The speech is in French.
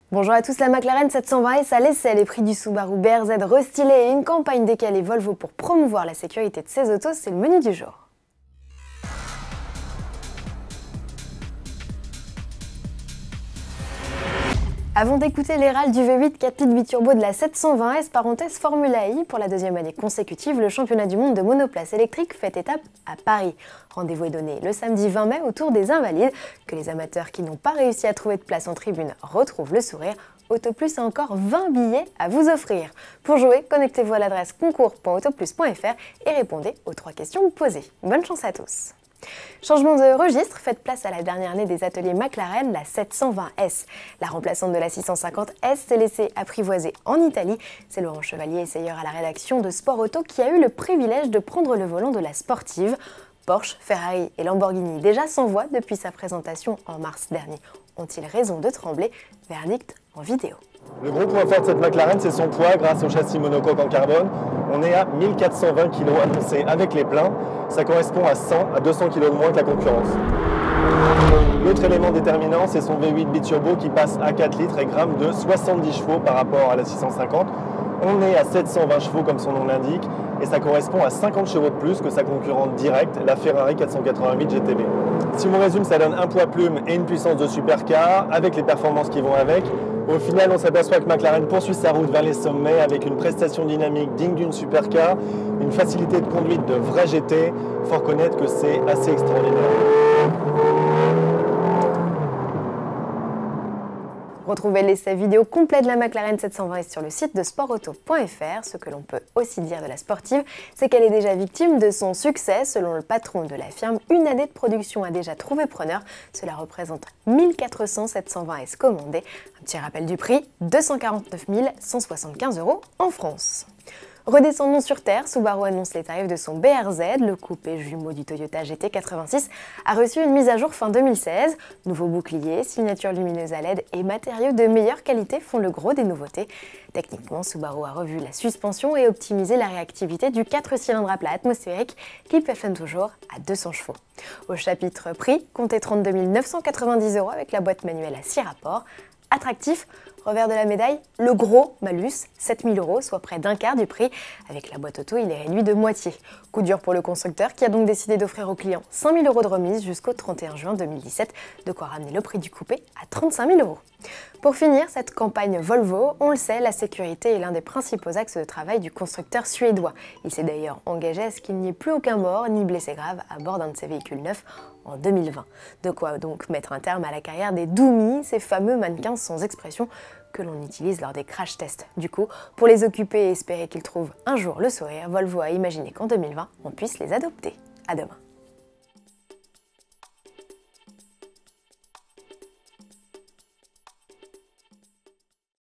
Bonjour à tous, la McLaren 720S a laissé les prix du Subaru BRZ restylé et une campagne décalée Volvo pour promouvoir la sécurité de ses autos, c'est le menu du jour. Avant d'écouter les râles du V8 4 litres biturbo de la 720S, parenthèse Formula I, pour la deuxième année consécutive, le championnat du monde de monoplace électrique fait étape à Paris. Rendez-vous est donné le samedi 20 mai au Tour des Invalides. Que les amateurs qui n'ont pas réussi à trouver de place en tribune retrouvent le sourire. Autoplus a encore 20 billets à vous offrir. Pour jouer, connectez-vous à l'adresse concours.autoplus.fr et répondez aux 3 questions posées. Bonne chance à tous! Changement de registre, faites place à la dernière année des ateliers McLaren, la 720S. La remplaçante de la 650S s'est laissée apprivoiser en Italie. C'est Laurent Chevalier, essayeur à la rédaction de Sport Auto, qui a eu le privilège de prendre le volant de la sportive. Porsche, Ferrari et Lamborghini, déjà sans voix depuis sa présentation en mars dernier, ont-ils raison de trembler? Verdict en vidéo. Le gros point fort de cette McLaren, c'est son poids grâce au châssis monocoque en carbone. On est à 1420 kg annoncé avec les pleins. Ça correspond à 100 à 200 kg de moins que la concurrence. L'autre élément déterminant, c'est son V8 biturbo qui passe à 4 litres et grammes de 70 chevaux par rapport à la 650. On est à 720 chevaux comme son nom l'indique et ça correspond à 50 chevaux de plus que sa concurrente directe, la Ferrari 488 GTB. Si on résume, ça donne un poids plume et une puissance de supercar avec les performances qui vont avec. Au final, on s'aperçoit que McLaren poursuit sa route vers les sommets avec une prestation dynamique digne d'une supercar, une facilité de conduite de vrai GT. Il faut reconnaître que c'est assez extraordinaire. Retrouvez l'essai vidéo complet de la McLaren 720 sur le site de sportauto.fr. Ce que l'on peut aussi dire de la sportive, c'est qu'elle est déjà victime de son succès. Selon le patron de la firme, une année de production a déjà trouvé preneur. Cela représente 1400 720S commandés. Un petit rappel du prix, 249 175 € en France. Redescendons sur terre, Subaru annonce les tarifs de son BRZ. Le coupé jumeau du Toyota GT86 a reçu une mise à jour fin 2016. Nouveau bouclier, signature lumineuse à LED et matériaux de meilleure qualité font le gros des nouveautés. Techniquement, Subaru a revu la suspension et optimisé la réactivité du 4 cylindres à plat atmosphérique qui plafonne toujours à 200 chevaux. Au chapitre prix, comptez 32 990 € avec la boîte manuelle à 6 rapports. Attractif, revers de la médaille, le gros malus, 7 000 €, soit près d'un quart du prix. Avec la boîte auto, il est réduit de moitié. Coup dur pour le constructeur qui a donc décidé d'offrir aux clients 5 000 € de remise jusqu'au 31 juin 2017, de quoi ramener le prix du coupé à 35 000 €. Pour finir, cette campagne Volvo, on le sait, la sécurité est l'un des principaux axes de travail du constructeur suédois. Il s'est d'ailleurs engagé à ce qu'il n'y ait plus aucun mort ni blessé grave à bord d'un de ses véhicules neufs en 2020. De quoi donc mettre un terme à la carrière des Doomy, ces fameux mannequins sans expression que l'on utilise lors des crash tests. Du coup, pour les occuper et espérer qu'ils trouvent un jour le sourire, Volvo a imaginé qu'en 2020, on puisse les adopter. À demain.